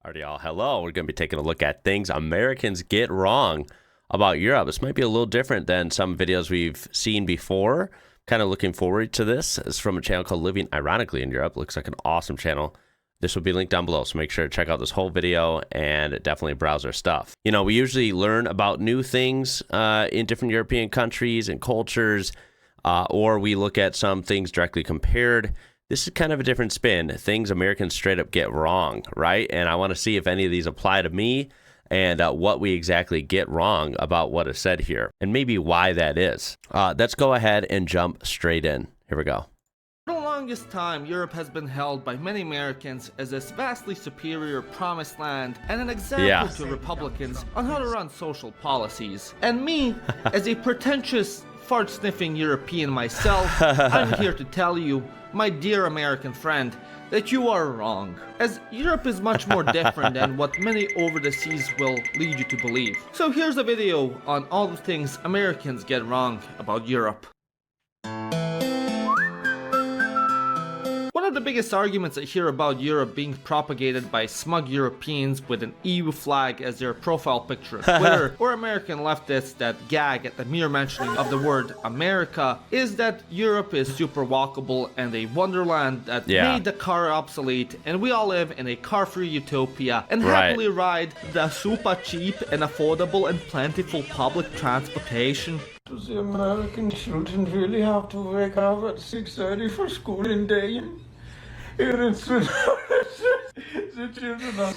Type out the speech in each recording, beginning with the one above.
Alrighty, y'all. Hello. We're going to be taking a look at things Americans get wrong about Europe. This might be a little different than some videos we've seen before. Kind of looking forward to this. It's from a channel called Living Ironically in Europe. Looks like an awesome channel. This will be linked down below, so make sure to check out this whole video and definitely browse their stuff. You know, we usually learn about new things in different European countries and cultures, or we look at some things directly compared. This is kind of a different spin. Things Americans straight up get wrong, right? And I want to see if any of these apply to me and what we exactly get wrong about what is said here and maybe why that is. Let's go ahead and jump straight in. Here we go. For the longest time, Europe has been held by many Americans as this vastly superior promised land and an example to Republicans on how to run social policies. And me, as a pretentious, fart-sniffing European myself, I'm here to tell you, my dear American friend, that you are wrong, as Europe is much more different than what many over the seas will lead you to believe. So here's a video on all the things Americans get wrong about Europe. One of the biggest arguments I hear about Europe being propagated by smug Europeans with an EU flag as their profile picture on Twitter, or American leftists that gag at the mere mentioning of the word America, is that Europe is super walkable and a wonderland that made the car obsolete, and we all live in a car-free utopia and happily ride the super cheap and affordable and plentiful public transportation. Does the American children really have to wake up at 6:30 for school in day? Here in Sweden, the children are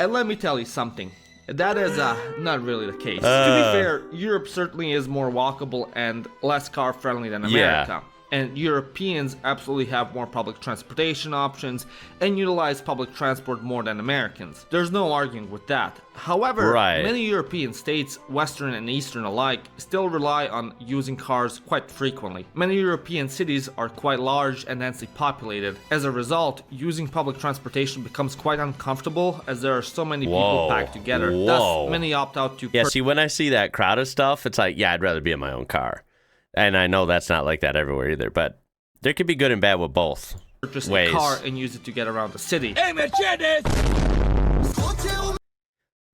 and let me tell you something. That is not really the case. To be fair, Europe certainly is more walkable and less car-friendly than America. And Europeans absolutely have more public transportation options and utilize public transport more than Americans. There's no arguing with that. However, many European states, Western and Eastern alike, still rely on using cars quite frequently. Many European cities are quite large and densely populated. As a result, using public transportation becomes quite uncomfortable as there are so many people packed together. Thus, many opt out to... see, when I see that crowded stuff, it's like, I'd rather be in my own car. And I know that's not like that everywhere either, but there could be good and bad with both purchase ways. A car and use it to get around the city. Hey, Mercedes!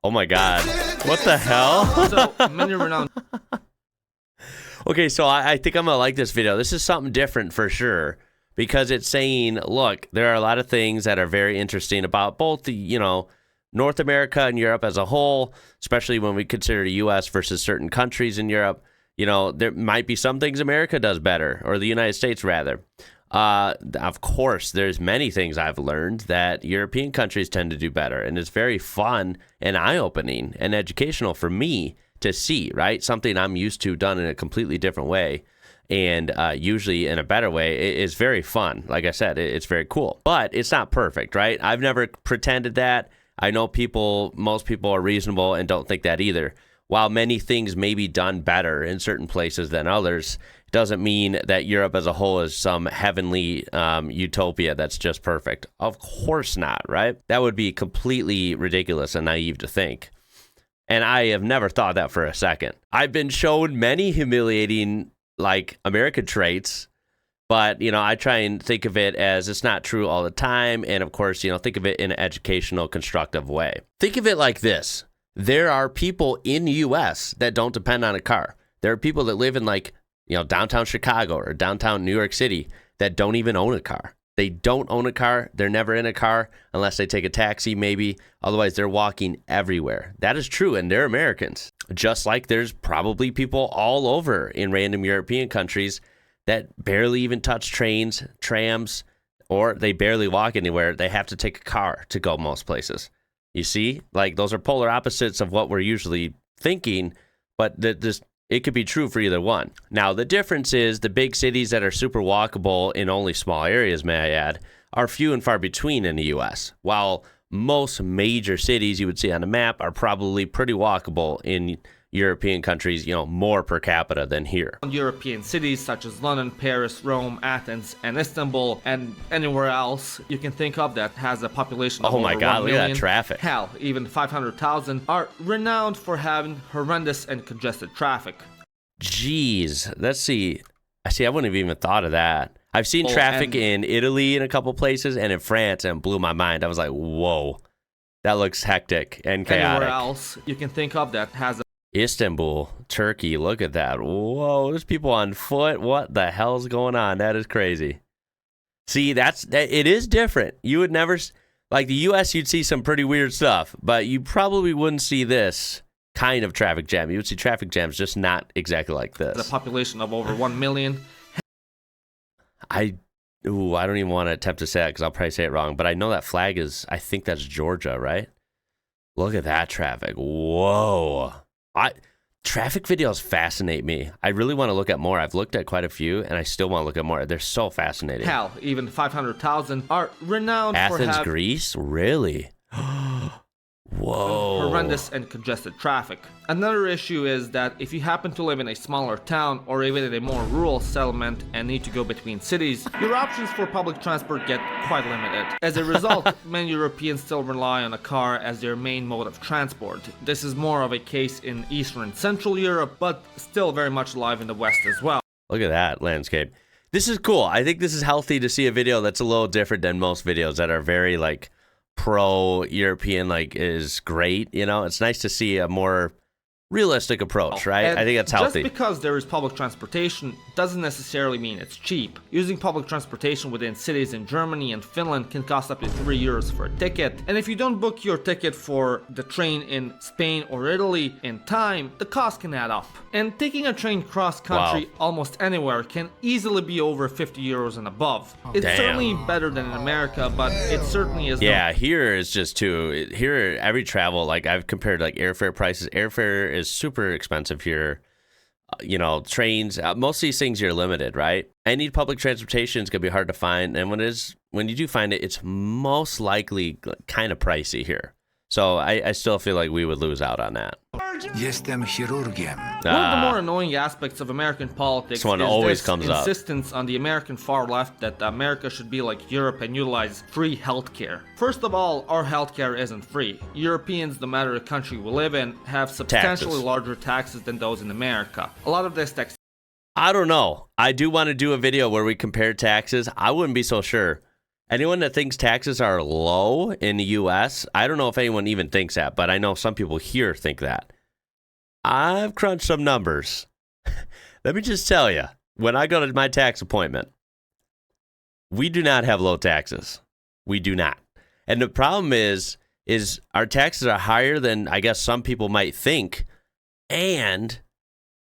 Oh my God. What the hell? So, many renowned... Okay, so I think I'm going to like this video. This is something different for sure, because it's saying, look, there are a lot of things that are very interesting about both the, North America and Europe as a whole, especially when we consider the U.S. versus certain countries in Europe. There might be some things America does better, or the United States rather. Of course, there's many things I've learned that European countries tend to do better, and it's very fun and eye-opening and educational for me to see, right? Something I'm used to done in a completely different way, and usually in a better way. It is very fun. Like I said, it's very cool, but it's not perfect, right? I've never pretended that. I know most people are reasonable and don't think that either. While many things may be done better in certain places than others, it doesn't mean that Europe as a whole is some heavenly utopia that's just perfect. Of course not, right? That would be completely ridiculous and naive to think. And I have never thought that for a second. I've been shown many humiliating, American traits, but, I try and think of it as it's not true all the time. And of course, think of it in an educational, constructive way. Think of it like this. There are people in the U.S. that don't depend on a car. There are people that live in downtown Chicago or downtown New York City that don't even own a car. They don't own a car. They're never in a car unless they take a taxi maybe. Otherwise, they're walking everywhere. That is true, and they're Americans. Just like there's probably people all over in random European countries that barely even touch trains, trams, or they barely walk anywhere. They have to take a car to go most places. You see, those are polar opposites of what we're usually thinking, but it could be true for either one. Now, the difference is the big cities that are super walkable in only small areas, may I add, are few and far between in the U.S., while most major cities you would see on the map are probably pretty walkable in European countries, more per capita than here. European cities such as London, Paris, Rome, Athens, and Istanbul, and anywhere else you can think of that has a population of over 1 million. Look at that traffic. Hell, even 500,000 are renowned for having horrendous and congested traffic. Jeez, let's see. See, I wouldn't have even thought of that. I've seen traffic in Italy in a couple places and in France, and it blew my mind. I was like, whoa, that looks hectic and chaotic. Anywhere else you can think of that has a Istanbul, Turkey, look at that. Whoa, there's people on foot. What the hell's going on? That is crazy. See, it is different. You would never, like the U.S., you'd see some pretty weird stuff, but you probably wouldn't see this kind of traffic jam. You would see traffic jams, just not exactly like this. The population of over 1 million. I don't even want to attempt to say that because I'll probably say it wrong, but I know that flag I think that's Georgia, right? Look at that traffic. Whoa. Traffic videos fascinate me. I really want to look at more. I've looked at quite a few, and I still want to look at more. They're so fascinating. Hell, even 500,000 are renowned for Athens, Greece? Really? Whoa. horrendous and congested traffic. Another issue is that if you happen to live in a smaller town or even in a more rural settlement and need to go between cities, your options for public transport get quite limited. As a result, many Europeans still rely on a car as their main mode of transport. This is more of a case in Eastern and Central Europe, but still very much alive in the West as well. Look at that landscape. This is cool. I think this is healthy to see a video that's a little different than most videos that are very like pro-European, like is great. You know, it's nice to see a more realistic approach, right? And I think that's healthy. Just because there is public transportation doesn't necessarily mean it's cheap. Using public transportation within cities in Germany and Finland can cost up to €3 for a ticket. And if you don't book your ticket for the train in Spain or Italy in time, the cost can add up. And taking a train cross-country almost anywhere can easily be over €50 and above. It's certainly better than in America, but it certainly is Yeah, here is just too. Here, every travel, like I've compared like airfare prices. Airfare is super expensive here. You know, trains, most of these things you're limited, right? Any public transportation is going to be hard to find. And when you do find it, it's most likely kind of pricey here. So I still feel like we would lose out on that. Jestem chirurgiem. One of the more annoying aspects of American politics is this insistence on the American far left that America should be like Europe and utilize free healthcare. First of all, our healthcare isn't free. Europeans, no matter the country we live in, have substantially larger taxes than those in America. A lot of this tax. I don't know. I do want to do a video where we compare taxes. I wouldn't be so sure. Anyone that thinks taxes are low in the U.S., I don't know if anyone even thinks that, but I know some people here think that. I've crunched some numbers. Let me just tell you, when I go to my tax appointment, we do not have low taxes. We do not. And the problem is our taxes are higher than I guess some people might think. And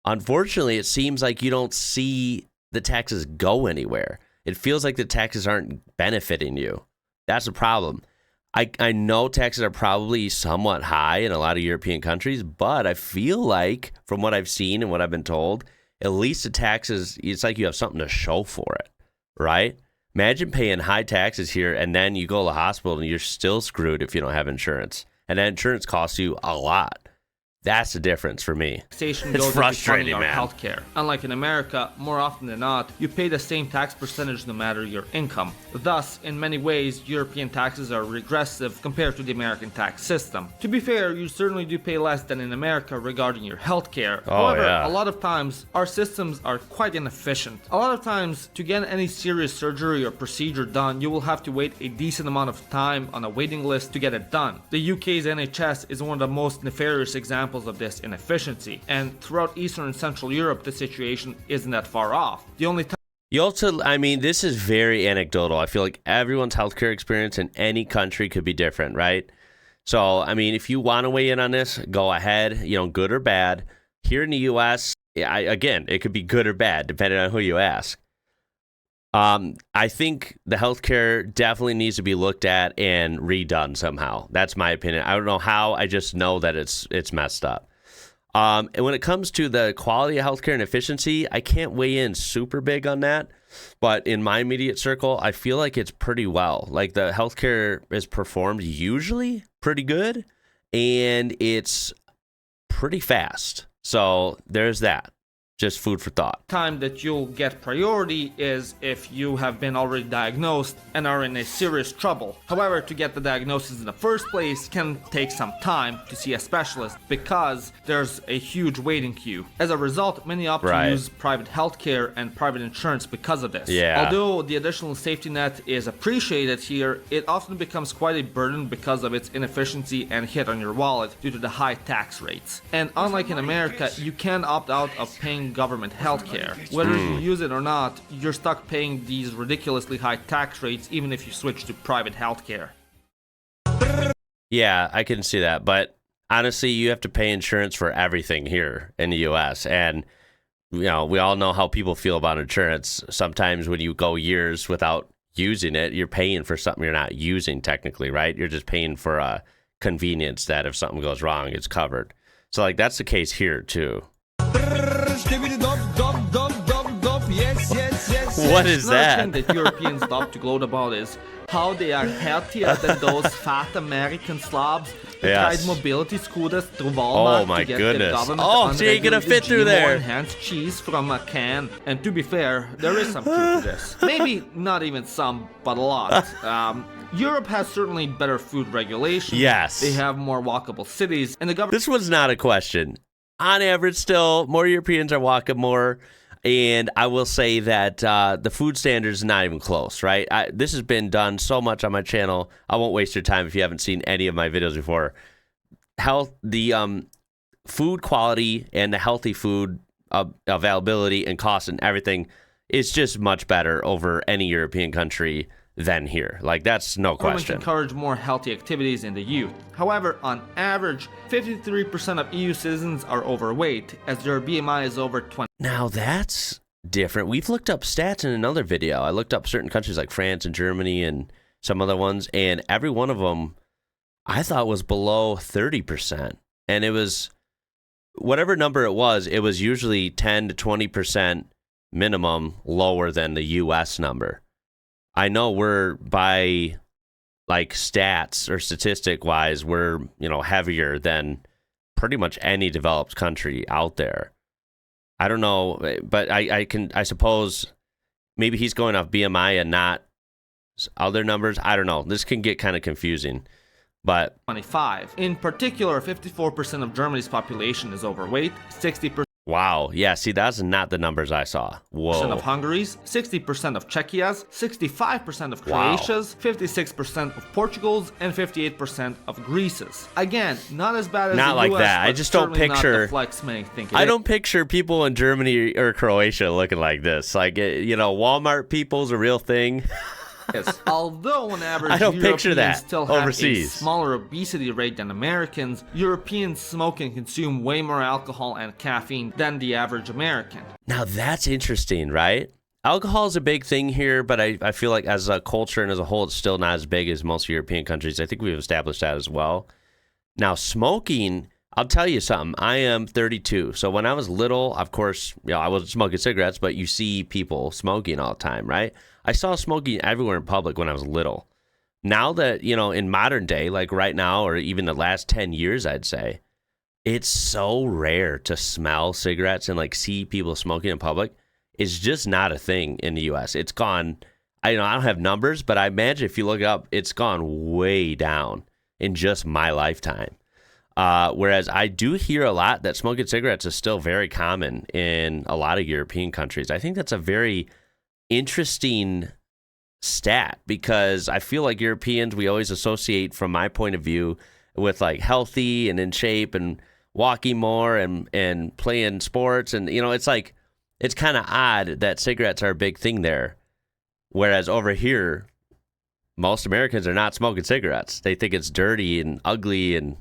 unfortunately, it seems like you don't see the taxes go anywhere. It feels like the taxes aren't benefiting you. That's the problem. I know taxes are probably somewhat high in a lot of European countries, but I feel like from what I've seen and what I've been told, at least the taxes, it's like you have something to show for it, right? Imagine paying high taxes here and then you go to the hospital and you're still screwed if you don't have insurance. And that insurance costs you a lot. That's the difference for me. It's frustrating, man. Healthcare. Unlike in America, more often than not, you pay the same tax percentage no matter your income. Thus, in many ways, European taxes are regressive compared to the American tax system. To be fair, you certainly do pay less than in America regarding your healthcare. However, a lot of times, our systems are quite inefficient. A lot of times, to get any serious surgery or procedure done, you will have to wait a decent amount of time on a waiting list to get it done. The UK's NHS is one of the most nefarious examples of this inefficiency, and throughout Eastern and Central Europe the situation isn't that far off. The only time this is very anecdotal. I feel like everyone's healthcare experience in any country could be different, right? So, I mean, if you want to weigh in on this, go ahead, you know, good or bad. Here in the U.S., again, it could be good or bad, depending on who you ask. I think the healthcare definitely needs to be looked at and redone somehow. That's my opinion. I don't know how. I just know that it's messed up. And when it comes to the quality of healthcare and efficiency, I can't weigh in super big on that. But in my immediate circle, I feel like it's pretty well. Like the healthcare is performed usually pretty good, and it's pretty fast. So there's that. just food for thought. Time that you'll get priority is if you have been already diagnosed and are in a serious trouble. However, to get the diagnosis in the first place can take some time to see a specialist because there's a huge waiting queue. As a result, many opt to use private healthcare and private insurance because of this. Yeah. Although the additional safety net is appreciated here, it often becomes quite a burden because of its inefficiency and hit on your wallet due to the high tax rates. And unlike in America, you can opt out of paying government healthcare. Whether you use it or not, you're stuck paying these ridiculously high tax rates even if you switch to private healthcare. Yeah, I can see that, but honestly, you have to pay insurance for everything here in the US, and we all know how people feel about insurance. Sometimes when you go years without using it, you're paying for something you're not using technically, right? You're just paying for a convenience that if something goes wrong, it's covered. So like that's the case here too. What is that? Another thing that Europeans love to gloat about is how they are healthier than those fat American slobs who tried mobility scooters through Walmart to get their government so you ain't gonna fit through there. Enhanced cheese from a can. And to be fair, there is some truth to this. Maybe not even some, but a lot. Europe has certainly better food regulation. Yes. They have more walkable cities, and the government... This was not a question. On average, still, more Europeans are walking more. And I will say that the food standards is not even close, right? This has been done so much on my channel. I won't waste your time if you haven't seen any of my videos before. The food quality and the healthy food availability and cost and everything is just much better over any European country than here. Like, that's no question. Encourage more healthy activities in the youth. However, on average, 53% of EU citizens are overweight, as their BMI is over 20. Now that's different. We've looked up stats in another video. I looked up certain countries like France and Germany and some other ones, and every one of them I thought was below 30%. And it was, whatever number it was usually 10 to 20% minimum lower than the US number. I know we're by like stats or statistic wise, we're, heavier than pretty much any developed country out there. I don't know, but I suppose maybe he's going off BMI and not other numbers. I don't know. This can get kind of confusing. But 25. In particular, 54% of Germany's population is overweight, 60%. Wow. Yeah, see, that's not the numbers I saw. Whoa. Of Hungary's, 60% of Czechia's, 65% of Croatia's, 56% of Portugal's, and 58% of Greece's. Again, not as bad as not the like US, that. I just don't picture. Not the flex many think it I is. don't picture people in Germany or Croatia looking like this. Like, Walmart people's a real thing. Yes. Although on average I don't picture Europeans that still have overseas. a smaller obesity rate than Americans, Europeans smoke and consume way more alcohol and caffeine than the average American. Now that's interesting, right? Alcohol is a big thing here, but I feel like as a culture and as a whole, it's still not as big as most European countries. I think we've established that as well. Now smoking, I'll tell you something. I am 32. So when I was little, of course, I wasn't smoking cigarettes, but you see people smoking all the time, right? I saw smoking everywhere in public when I was little. Now that, in modern day, like right now, or even the last 10 years, I'd say, it's so rare to smell cigarettes and like see people smoking in public. It's just not a thing in the US. It's gone, I don't have numbers, but I imagine if you look it up, it's gone way down in just my lifetime. Whereas I do hear a lot that smoking cigarettes is still very common in a lot of European countries. I think that's a very interesting stat because I feel like Europeans, we always associate, from my point of view, with like healthy and in shape and walking more and playing sports. And, it's like, it's kind of odd that cigarettes are a big thing there. Whereas over here, most Americans are not smoking cigarettes. They think it's dirty and ugly and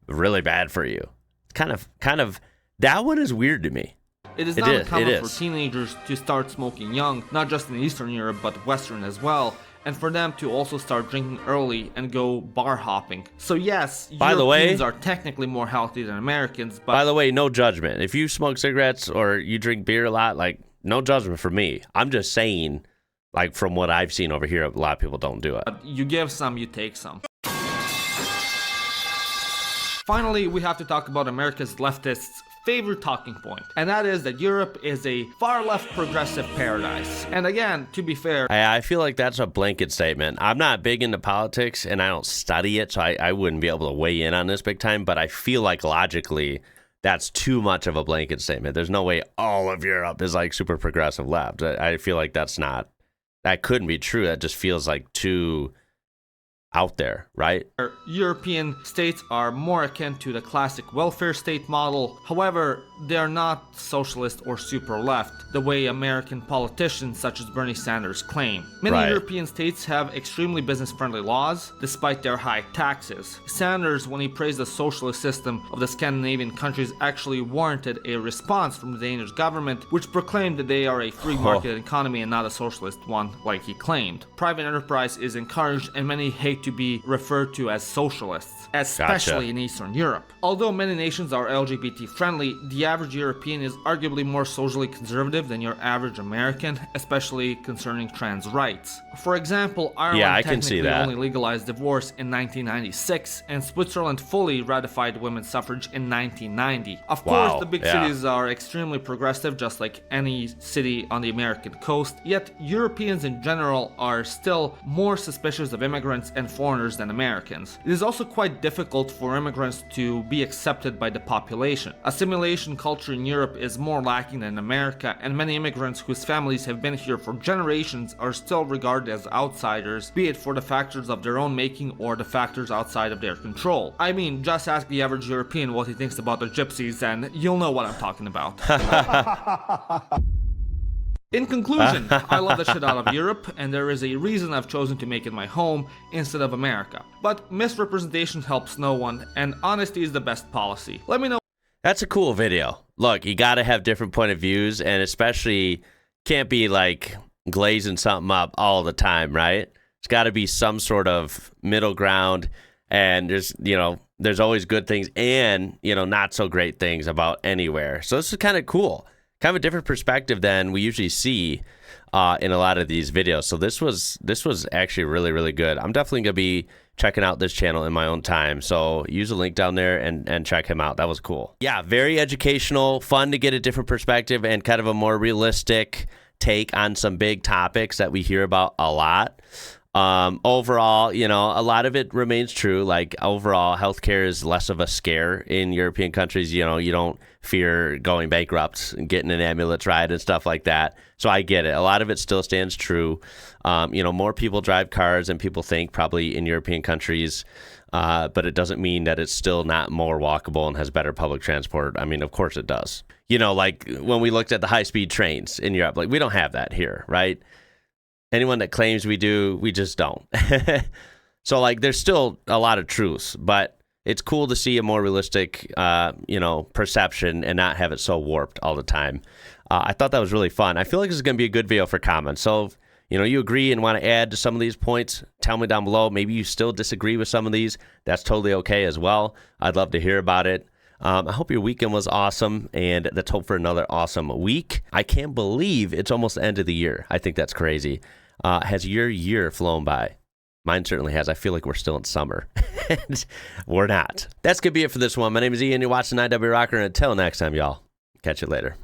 really bad for you. Kind of, that one is weird to me. It is not uncommon for teenagers to start smoking young, not just in Eastern Europe, but Western as well, and for them to also start drinking early and go bar hopping. So yes, Europeans are technically more healthy than Americans, but... By the way, no judgment. If you smoke cigarettes or you drink beer a lot, like, no judgment for me. I'm just saying, like, from what I've seen over here, a lot of people don't do it. You give some, you take some. Finally, we have to talk about America's leftists' favorite talking point, and that is that Europe is a far left progressive paradise. And again, to be fair, I feel like that's a blanket statement. I'm not big into politics and I don't study it, so I wouldn't be able to weigh in on this big time, but I feel like logically that's too much of a blanket statement. There's no way all of Europe is like super progressive left. I feel like that couldn't be true. That just feels like too out there, right? European states are more akin to the classic welfare state model. However, they are not socialist or super left, the way American politicians such as Bernie Sanders claim. Many European states have extremely business-friendly laws, despite their high taxes. Sanders, when he praised the socialist system of the Scandinavian countries, actually warranted a response from the Danish government, which proclaimed that they are a free market economy and not a socialist one, like he claimed. Private enterprise is encouraged, and many hate to be referred to as socialists, especially in Eastern Europe. Although many nations are LGBT friendly, the average European is arguably more socially conservative than your average American, especially concerning trans rights. For example, Ireland technically only legalized divorce in 1996, and Switzerland fully ratified women's suffrage in 1990. Of course, the big cities are extremely progressive, just like any city on the American coast, yet Europeans in general are still more suspicious of immigrants and foreigners than Americans. It is also quite difficult for immigrants to be accepted by the population. Assimilation culture in Europe is more lacking than America, and many immigrants whose families have been here for generations are still regarded as outsiders, be it for the factors of their own making or the factors outside of their control. I mean, just ask the average European what he thinks about the gypsies and you'll know what I'm talking about. In conclusion, I love the shit out of Europe, and there is a reason I've chosen to make it my home instead of America. But misrepresentation helps no one, and honesty is the best policy. Let me know. That's a cool video. Look, you got to have different point of views, and especially can't be like glazing something up all the time, right? It's got to be some sort of middle ground, and there's always good things and, not so great things about anywhere. So this is kind of cool. Kind of a different perspective than we usually see in a lot of these videos. So this was actually really, really good. I'm definitely going to be checking out this channel in my own time. So use the link down there and check him out. That was cool. Yeah, very educational, fun to get a different perspective and kind of a more realistic take on some big topics that we hear about a lot. Overall, a lot of it remains true. Like overall, healthcare is less of a scare in European countries. You don't fear going bankrupt and getting an ambulance ride and stuff like that. So I get it. A lot of it still stands true. More people drive cars than people think probably in European countries. But it doesn't mean that it's still not more walkable and has better public transport. I mean, of course it does. Like when we looked at the high-speed trains in Europe, like we don't have that here, right? Anyone that claims we do, we just don't. So like there's still a lot of truths, but it's cool to see a more realistic, perception and not have it so warped all the time. I thought that was really fun. I feel like this is going to be a good video for comments. So if, you agree and want to add to some of these points, tell me down below. Maybe you still disagree with some of these. That's totally okay as well. I'd love to hear about it. I hope your weekend was awesome, and let's hope for another awesome week. I can't believe it's almost the end of the year. I think that's crazy. Has your year flown by? Mine certainly has. I feel like we're still in summer. We're not. That's going to be it for this one. My name is Ian. You're watching IWrocker, and until next time, y'all, catch you later.